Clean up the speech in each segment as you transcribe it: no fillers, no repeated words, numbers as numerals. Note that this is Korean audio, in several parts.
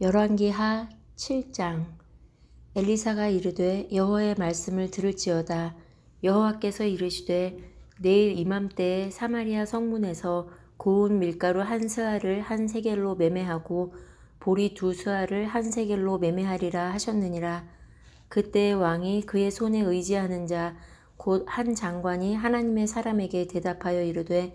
열왕기하 7장. 엘리사가 이르되 여호와의 말씀을 들을지어다. 여호와께서 이르시되 내일 이맘때에 사마리아 성문에서 고운 밀가루 한 스아를 한 세겔로 매매하고 보리 두 스아를 한 세겔로 매매하리라 하셨느니라. 그때 왕이 그의 손에 의지하는 자 곧 한 장관이 하나님의 사람에게 대답하여 이르되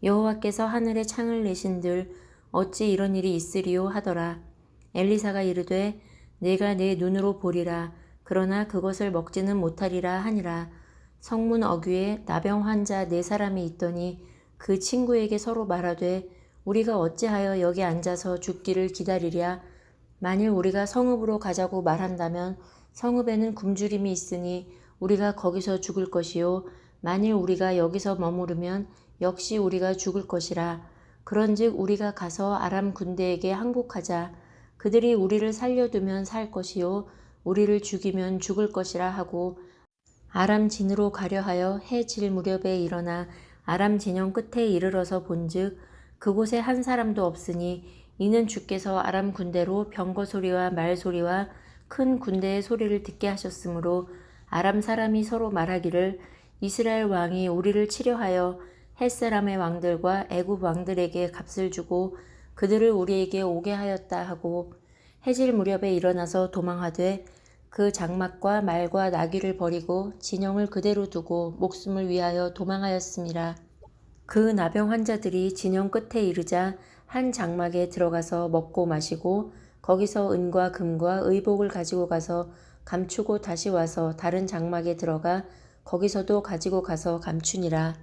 여호와께서 하늘에 창을 내신들 어찌 이런 일이 있으리요 하더라. 엘리사가 이르되 내가 내 눈으로 보리라. 그러나 그것을 먹지는 못하리라 하니라. 성문 어귀에 나병 환자 4사람이 있더니 그 친구에게 서로 말하되 우리가 어찌하여 여기 앉아서 죽기를 기다리랴. 만일 우리가 성읍으로 가자고 말한다면 성읍에는 굶주림이 있으니 우리가 거기서 죽을 것이요 만일 우리가 여기서 머무르면 역시 우리가 죽을 것이라. 그런즉 우리가 가서 아람 군대에게 항복하자. 그들이 우리를 살려두면 살 것이요 우리를 죽이면 죽을 것이라 하고 아람 진으로 가려 하여 해 질 무렵에 일어나 아람 진영 끝에 이르러서 본즉 그곳에 한 사람도 없으니 이는 주께서 아람 군대로 병거 소리와 말 소리와 큰 군대의 소리를 듣게 하셨으므로 아람 사람이 서로 말하기를 이스라엘 왕이 우리를 치려하여 햇사람의 왕들과 애굽 왕들에게 값을 주고 그들을 우리에게 오게 하였다 하고 해질 무렵에 일어나서 도망하되 그 장막과 말과 나귀를 버리고 진영을 그대로 두고 목숨을 위하여 도망하였음이라. 그 나병 환자들이 진영 끝에 이르자 한 장막에 들어가서 먹고 마시고 거기서 은과 금과 의복을 가지고 가서 감추고 다시 와서 다른 장막에 들어가 거기서도 가지고 가서 감추니라.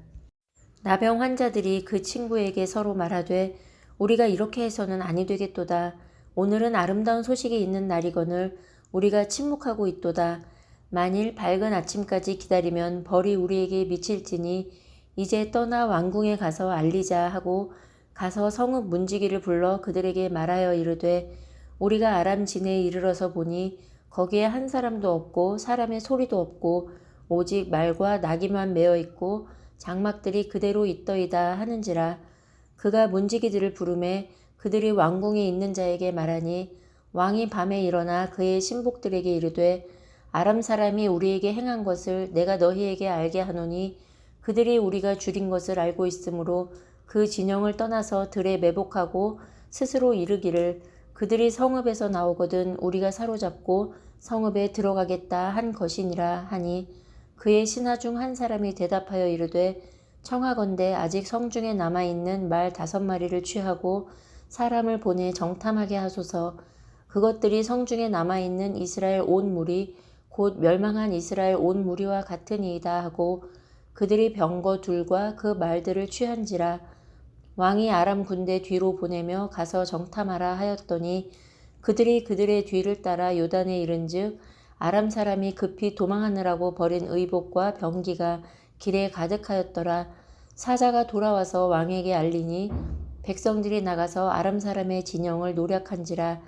나병 환자들이 그 친구에게 서로 말하되 우리가 이렇게 해서는 아니 되겠도다. 오늘은 아름다운 소식이 있는 날이거늘 우리가 침묵하고 있도다. 만일 밝은 아침까지 기다리면 벌이 우리에게 미칠지니 이제 떠나 왕궁에 가서 알리자 하고 가서 성읍 문지기를 불러 그들에게 말하여 이르되 우리가 아람 진에 이르러서 보니 거기에 한 사람도 없고 사람의 소리도 없고 오직 말과 나귀만 메어 있고 장막들이 그대로 있더이다 하는지라. 그가 문지기들을 부르매 그들이 왕궁에 있는 자에게 말하니 왕이 밤에 일어나 그의 신복들에게 이르되 아람 사람이 우리에게 행한 것을 내가 너희에게 알게 하노니 그들이 우리가 줄인 것을 알고 있으므로 그 진영을 떠나서 들에 매복하고 스스로 이르기를 그들이 성읍에서 나오거든 우리가 사로잡고 성읍에 들어가겠다 한 것이니라 하니 그의 신하 중 한 사람이 대답하여 이르되 청하건대 아직 성중에 남아있는 말 5마리를 취하고 사람을 보내 정탐하게 하소서. 그것들이 성중에 남아있는 이스라엘 온 무리 곧 멸망한 이스라엘 온 무리와 같으니이다 하고 그들이 병거 둘과 그 말들을 취한지라. 왕이 아람 군대 뒤로 보내며 가서 정탐하라 하였더니 그들이 그들의 뒤를 따라 요단에 이른즉 아람 사람이 급히 도망하느라고 버린 의복과 병기가 길에 가득하였더라. 사자가 돌아와서 왕에게 알리니 백성들이 나가서 아람 사람의 진영을 노략한지라.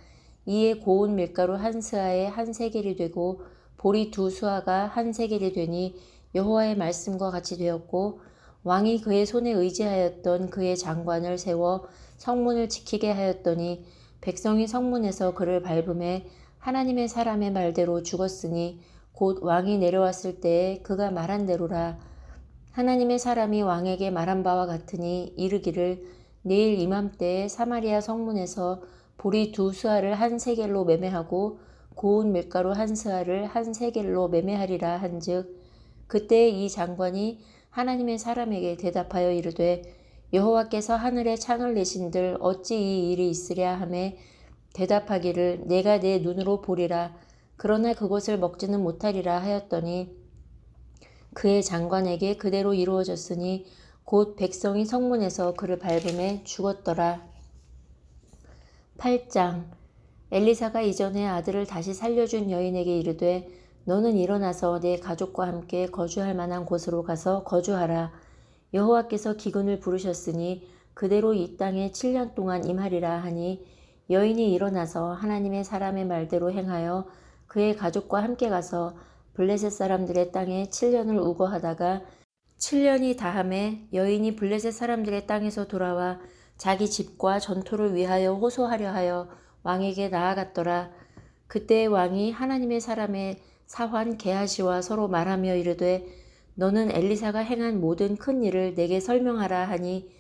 이에 고운 밀가루 한 스아에 한 세겔이 되고 보리 2수아가 한 세겔이 되니 여호와의 말씀과 같이 되었고 왕이 그의 손에 의지하였던 그의 장관을 세워 성문을 지키게 하였더니 백성이 성문에서 그를 밟음에 하나님의 사람의 말대로 죽었으니 곧 왕이 내려왔을 때에 그가 말한 대로라. 하나님의 사람이 왕에게 말한 바와 같으니 이르기를 내일 이맘때에 사마리아 성문에서 보리 2수아를 한 세겔로 매매하고 고운 밀가루 한 스아를 한 세겔로 매매하리라 한즉 그때 이 장관이 하나님의 사람에게 대답하여 이르되 여호와께서 하늘에 창을 내신들 어찌 이 일이 있으랴 하매 대답하기를 내가 내 눈으로 보리라. 그러나 그것을 먹지는 못하리라 하였더니 그의 장관에게 그대로 이루어졌으니 곧 백성이 성문에서 그를 밟음에 죽었더라. 8장. 엘리사가 이전에 아들을 다시 살려준 여인에게 이르되 너는 일어나서 내 가족과 함께 거주할 만한 곳으로 가서 거주하라. 여호와께서 기근을 부르셨으니 그대로 이 땅에 7년 동안 임하리라 하니 여인이 일어나서 하나님의 사람의 말대로 행하여 그의 가족과 함께 가서 블레셋 사람들의 땅에 7년을 우거하다가 7년이 다함에 여인이 블레셋 사람들의 땅에서 돌아와 자기 집과 전토를 위하여 호소하려 하여 왕에게 나아갔더라. 그때 왕이 하나님의 사람의 사환 게하시와 서로 말하며 이르되 너는 엘리사가 행한 모든 큰 일을 내게 설명하라 하니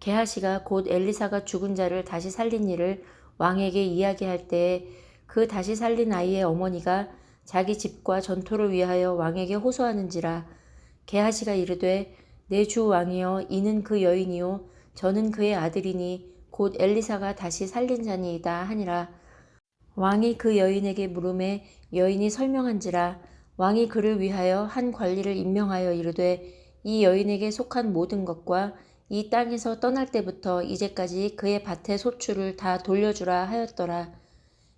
게하시가 곧 엘리사가 죽은 자를 다시 살린 일을 왕에게 이야기할 때에 그 다시 살린 아이의 어머니가 자기 집과 전토를 위하여 왕에게 호소하는지라. 게하시가 이르되 내 주 왕이여 이는 그 여인이요 저는 그의 아들이니 곧 엘리사가 다시 살린 자니이다 하니라. 왕이 그 여인에게 물음에 여인이 설명한지라. 왕이 그를 위하여 한 관리를 임명하여 이르되 이 여인에게 속한 모든 것과 이 땅에서 떠날 때부터 이제까지 그의 밭의 소출을 다 돌려주라 하였더라.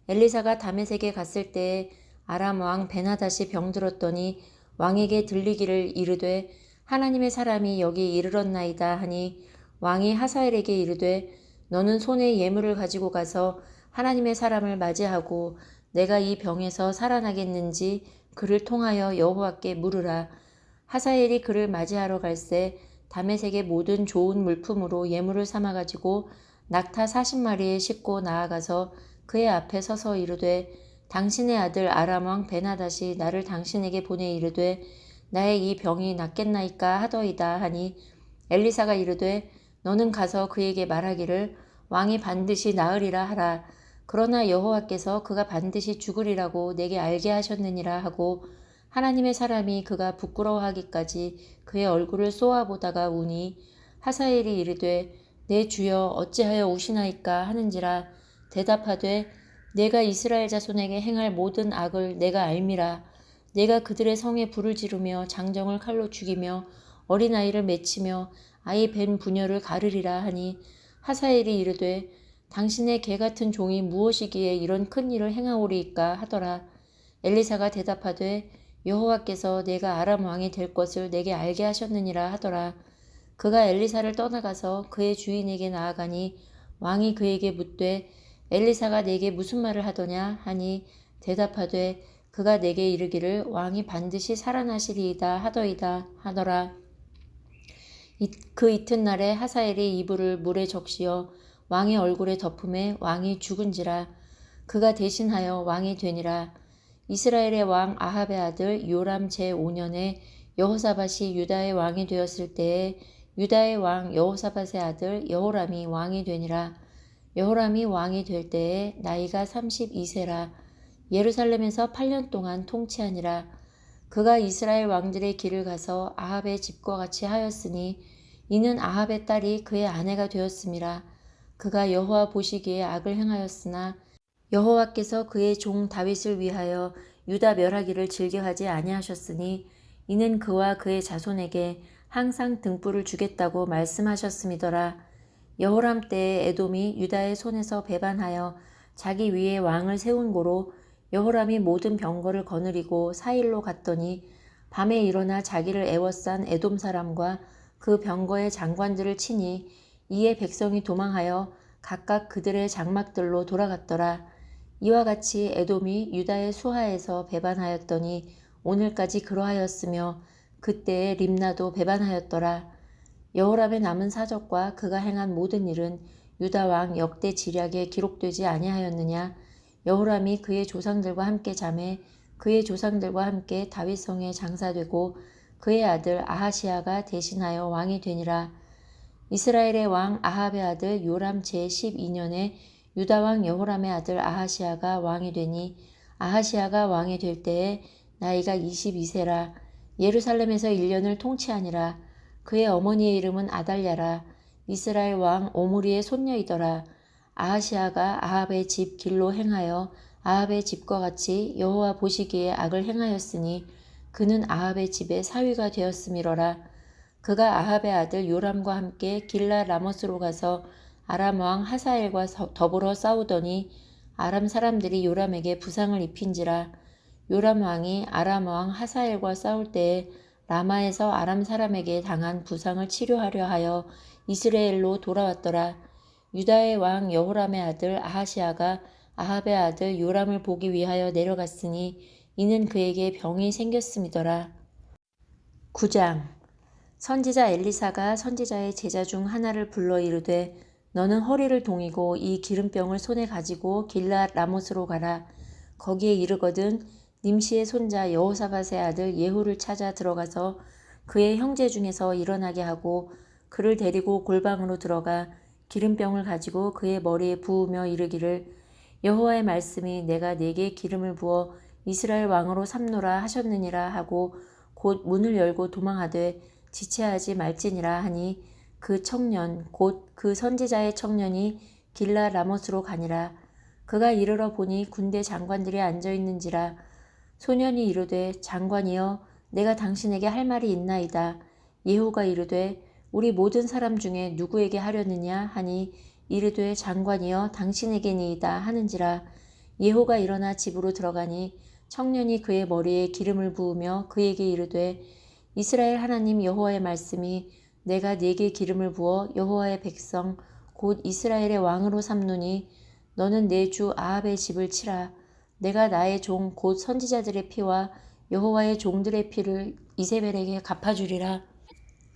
엘리사가 다메섹에 갔을 때에 아람 왕 베나닷이 병들었더니 왕에게 들리기를 이르되 하나님의 사람이 여기 이르렀나이다 하니 왕이 하사엘에게 이르되 너는 손에 예물을 가지고 가서 하나님의 사람을 맞이하고 내가 이 병에서 살아나겠는지 그를 통하여 여호와께 물으라. 하사엘이 그를 맞이하러 갈새 다메섹의 모든 좋은 물품으로 예물을 삼아 가지고 낙타 40마리에 싣고 나아가서 그의 앞에 서서 이르되 당신의 아들 아람 왕 베나닷이 나를 당신에게 보내 이르되 나의 이 병이 낫겠나이까 하더이다 하니 엘리사가 이르되 너는 가서 그에게 말하기를 왕이 반드시 나으리라 하라. 그러나 여호와께서 그가 반드시 죽으리라고 내게 알게 하셨느니라 하고 하나님의 사람이 그가 부끄러워하기까지 그의 얼굴을 쏘아보다가 우니 하사엘이 이르되 내 주여 어찌하여 우시나이까 하는지라. 대답하되 내가 이스라엘 자손에게 행할 모든 악을 내가 알미라. 내가 그들의 성에 불을 지르며 장정을 칼로 죽이며 어린아이를 맺히며 아이 벤 부녀를 가르리라 하니 하사엘이 이르되 당신의 개 같은 종이 무엇이기에 이런 큰 일을 행하오리이까 하더라. 엘리사가 대답하되 여호와께서 내가 아람 왕이 될 것을 내게 알게 하셨느니라 하더라. 그가 엘리사를 떠나가서 그의 주인에게 나아가니 왕이 그에게 묻되 엘리사가 내게 무슨 말을 하더냐 하니 대답하되 그가 내게 이르기를 왕이 반드시 살아나시리이다 하더이다 하더라. 그 이튿날에 하사엘이 이불을 물에 적시어 왕의 얼굴에 덮음에 왕이 죽은지라. 그가 대신하여 왕이 되니라. 이스라엘의 왕 아합의 아들 요람 제5년에 여호사밧이 유다의 왕이 되었을 때에 유다의 왕 여호사밧의 아들 여호람이 왕이 되니라. 여호람이 왕이 될 때에 나이가 32세라. 예루살렘에서 8년 동안 통치하니라. 그가 이스라엘 왕들의 길을 가서 아합의 집과 같이 하였으니 이는 아합의 딸이 그의 아내가 되었음이라. 그가 여호와 보시기에 악을 행하였으나 여호와께서 그의 종 다윗을 위하여 유다 멸하기를 즐겨하지 아니하셨으니 이는 그와 그의 자손에게 항상 등불을 주겠다고 말씀하셨음이더라. 여호람 때에 에돔이 유다의 손에서 배반하여 자기 위에 왕을 세운 고로 여호람이 모든 병거를 거느리고 사일로 갔더니 밤에 일어나 자기를 애워싼 에돔 사람과 그 병거의 장관들을 치니 이에 백성이 도망하여 각각 그들의 장막들로 돌아갔더라. 이와 같이 에돔이 유다의 수하에서 배반하였더니 오늘까지 그러하였으며 그때에 림나도 배반하였더라. 여호람의 남은 사적과 그가 행한 모든 일은 유다 왕 역대 지략에 기록되지 아니하였느냐. 여호람이 그의 조상들과 함께 잠에 그의 조상들과 함께 다윗성에 장사되고 그의 아들 아하시야가 대신하여 왕이 되니라. 이스라엘의 왕 아합의 아들 요람 제12년에 유다 왕 여호람의 아들 아하시야가 왕이 되니 아하시야가 왕이 될 때에 나이가 22세라. 예루살렘에서 1년을 통치하니라. 그의 어머니의 이름은 아달랴라. 이스라엘 왕 오므리의 손녀이더라. 아하시야가 아합의 집 길로 행하여 아합의 집과 같이 여호와 보시기에 악을 행하였으니 그는 아합의 집의 사위가 되었음이로라. 그가 아합의 아들 요람과 함께 길라 라모스로 가서 아람 왕 하사엘과 더불어 싸우더니 아람 사람들이 요람에게 부상을 입힌지라. 요람 왕이 아람 왕 하사엘과 싸울 때에 라마에서 아람 사람에게 당한 부상을 치료하려 하여 이스라엘로 돌아왔더라. 유다의 왕 여호람의 아들 아하시야가 아합의 아들 요람을 보기 위하여 내려갔으니 이는 그에게 병이 생겼음이더라. 9장. 선지자 엘리사가 선지자의 제자 중 하나를 불러 이르되 너는 허리를 동이고 이 기름병을 손에 가지고 길앗 라못으로 가라. 거기에 이르거든 님시의 손자 여호사밧의 아들 예후를 찾아 들어가서 그의 형제 중에서 일어나게 하고 그를 데리고 골방으로 들어가 기름병을 가지고 그의 머리에 부으며 이르기를 여호와의 말씀이 내가 네게 기름을 부어 이스라엘 왕으로 삼노라 하셨느니라 하고 곧 문을 열고 도망하되 지체하지 말지니라 하니 그 청년 곧 그 선지자의 청년이 길라 라못으로 가니라. 그가 이르러 보니 군대 장관들이 앉아 있는지라. 소년이 이르되 장관이여 내가 당신에게 할 말이 있나이다. 예후가 이르되 우리 모든 사람 중에 누구에게 하려느냐 하니 이르되 장관이여 당신에게니이다 하는지라. 예후가 일어나 집으로 들어가니 청년이 그의 머리에 기름을 부으며 그에게 이르되 이스라엘 하나님 여호와의 말씀이 내가 네게 기름을 부어 여호와의 백성 곧 이스라엘의 왕으로 삼노니 너는 내 주 아합의 집을 치라. 내가 나의 종 곧 선지자들의 피와 여호와의 종들의 피를 이세벨에게 갚아주리라.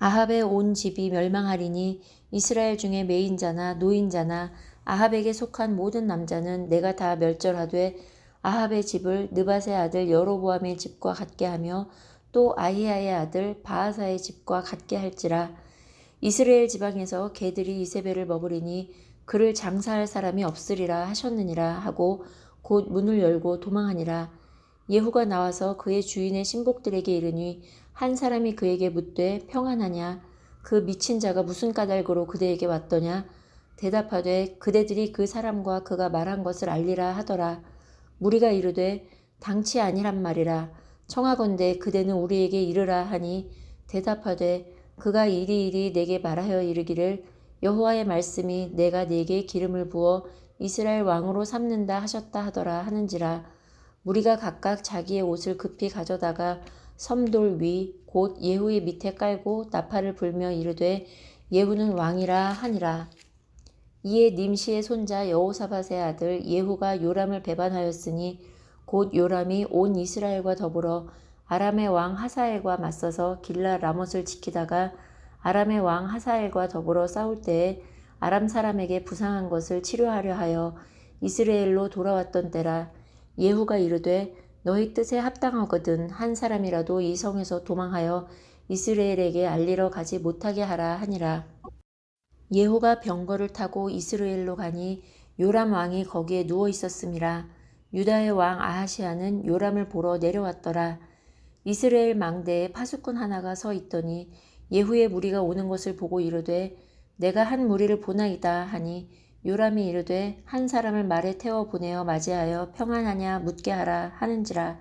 아합의 온 집이 멸망하리니 이스라엘 중에 매인자나 노인자나 아합에게 속한 모든 남자는 내가 다 멸절하되 아합의 집을 느밧의 아들 여로보암의 집과 같게 하며 또 아히야의 아들 바하사의 집과 같게 할지라. 이스라엘 지방에서 개들이 이세벨을 먹으리니 그를 장사할 사람이 없으리라 하셨느니라 하고 곧 문을 열고 도망하니라. 예후가 나와서 그의 주인의 신복들에게 이르니 한 사람이 그에게 묻되 평안하냐 그 미친 자가 무슨 까닭으로 그대에게 왔더냐 대답하되 그대들이 그 사람과 그가 말한 것을 알리라 하더라. 무리가 이르되 당치 아니란 말이라. 청하건대 그대는 우리에게 이르라 하니 대답하되 그가 이리이리 내게 말하여 이르기를 여호와의 말씀이 내가 네게 기름을 부어 이스라엘 왕으로 삼는다 하셨다 하더라 하는지라. 무리가 각각 자기의 옷을 급히 가져다가 섬돌 위 곧 예후의 밑에 깔고 나팔을 불며 이르되 예후는 왕이라 하니라. 이에 님시의 손자 여호사밧의 아들 예후가 요람을 배반하였으니 곧 요람이 온 이스라엘과 더불어 아람의 왕 하사엘과 맞서서 길라 라못을 지키다가 아람의 왕 하사엘과 더불어 싸울 때에 아람 사람에게 부상한 것을 치료하려 하여 이스라엘로 돌아왔던 때라. 예후가 이르되 너희 뜻에 합당하거든 한 사람이라도 이 성에서 도망하여 이스라엘에게 알리러 가지 못하게 하라 하니라. 예후가 병거를 타고 이스라엘로 가니 요람 왕이 거기에 누워 있었음이라. 유다의 왕 아하시아는 요람을 보러 내려왔더라. 이스라엘 망대에 파수꾼 하나가 서 있더니 예후의 무리가 오는 것을 보고 이르되 내가 한 무리를 보나이다 하니 요람이 이르되 한 사람을 말에 태워 보내어 맞이하여 평안하냐 묻게 하라 하는지라.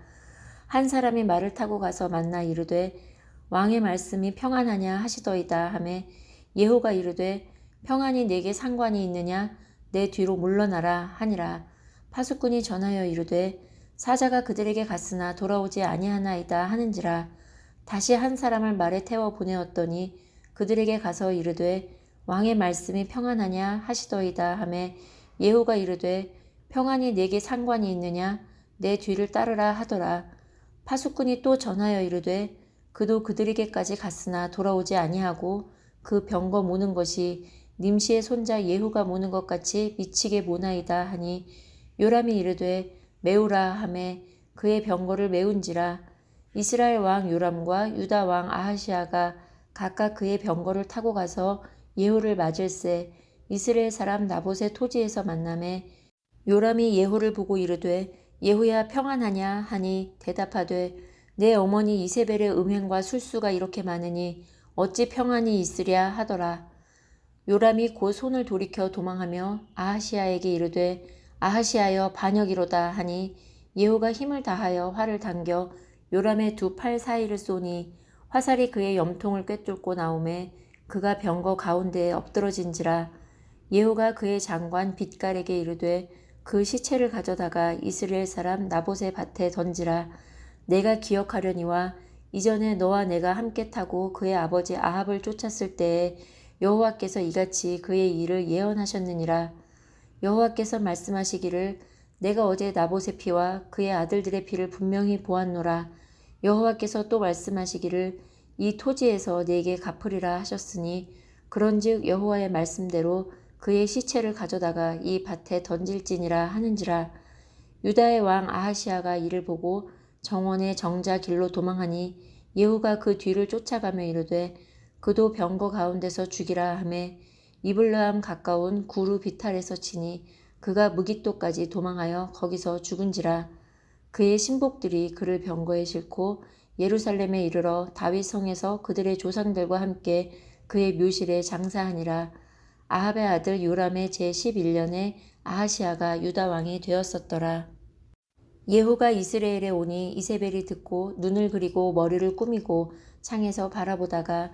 한 사람이 말을 타고 가서 만나 이르되 왕의 말씀이 평안하냐 하시더이다 하매 예후가 이르되 평안이 내게 상관이 있느냐 내 뒤로 물러나라 하니라. 파수꾼이 전하여 이르되 사자가 그들에게 갔으나 돌아오지 아니하나이다 하는지라. 다시 한 사람을 말에 태워 보내었더니 그들에게 가서 이르되 왕의 말씀이 평안하냐 하시더이다 하매 예후가 이르되 평안이 내게 상관이 있느냐 내 뒤를 따르라 하더라. 파수꾼이 또 전하여 이르되 그도 그들에게까지 갔으나 돌아오지 아니하고 그 병거 모는 것이 님시의 손자 예후가 모는 것 같이 미치게 모나이다 하니 요람이 이르되 메우라 하매 그의 병거를 메운지라. 이스라엘 왕 요람과 유다 왕 아하시아가 각각 그의 병거를 타고 가서 예후를 맞을새 이스라엘 사람 나봇의 토지에서 만나매 요람이 예후를 보고 이르되 예후야 평안하냐 하니 대답하되 내 어머니 이세벨의 음행과 술수가 이렇게 많으니 어찌 평안이 있으랴 하더라. 요람이 곧 손을 돌이켜 도망하며 아하시아에게 이르되 아하시아여 반역이로다 하니 예후가 힘을 다하여 활을 당겨 요람의 두 팔 사이를 쏘니 화살이 그의 염통을 꿰뚫고 나오매 그가 병거 가운데에 엎드러진지라. 예후가 그의 장관 빛갈에게 이르되 그 시체를 가져다가 이스라엘 사람 나봇의 밭에 던지라. 내가 기억하려니와 이전에 너와 내가 함께 타고 그의 아버지 아합을 쫓았을 때에 여호와께서 이같이 그의 일을 예언하셨느니라. 여호와께서 말씀하시기를 내가 어제 나봇의 피와 그의 아들들의 피를 분명히 보았노라. 여호와께서 또 말씀하시기를 이 토지에서 네게 갚으리라 하셨으니 그런즉 여호와의 말씀대로 그의 시체를 가져다가 이 밭에 던질지니라 하는지라. 유다의 왕 아하시아가 이를 보고 정원의 정자 길로 도망하니 예후가 그 뒤를 쫓아가며 이르되 그도 병거 가운데서 죽이라 하매 이블라함 가까운 구루 비탈에서 치니 그가 무깃도까지 도망하여 거기서 죽은지라. 그의 신복들이 그를 병거에 싣고 예루살렘에 이르러 다윗 성에서 그들의 조상들과 함께 그의 묘실에 장사하니라. 아합의 아들 요람의 제11년에 아하시아가 유다 왕이 되었었더라. 예후가 이스라엘에 오니 이세벨이 듣고 눈을 그리고 머리를 꾸미고 창에서 바라보다가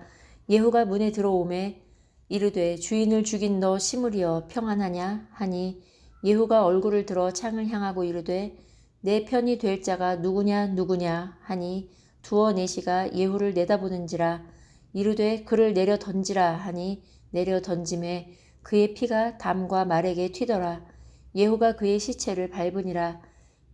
예후가 문에 들어오매 이르되 주인을 죽인 너 시므리여 평안하냐 하니 예후가 얼굴을 들어 창을 향하고 이르되 내 편이 될 자가 누구냐 하니 두어 내시가 예후를 내다보는지라. 이르되 그를 내려 던지라 하니 내려 던짐에 그의 피가 담과 말에게 튀더라. 예후가 그의 시체를 밟으니라.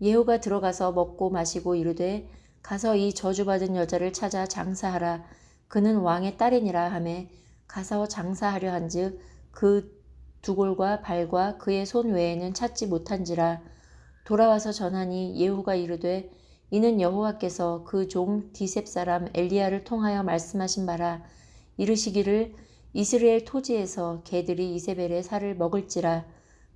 예후가 들어가서 먹고 마시고 이르되 가서 이 저주받은 여자를 찾아 장사하라. 그는 왕의 딸이니라 하매 가서 장사하려 한즉 그 두골과 발과 그의 손 외에는 찾지 못한지라. 돌아와서 전하니 예후가 이르되 이는 여호와께서 그 종 디셉 사람 엘리야를 통하여 말씀하신 바라. 이르시기를 이스라엘 토지에서 개들이 이세벨의 살을 먹을지라.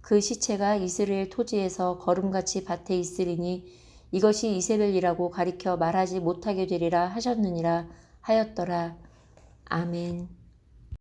그 시체가 이스라엘 토지에서 거름같이 밭에 있으리니 이것이 이세벨이라고 가리켜 말하지 못하게 되리라 하셨느니라 하였더라. 아멘.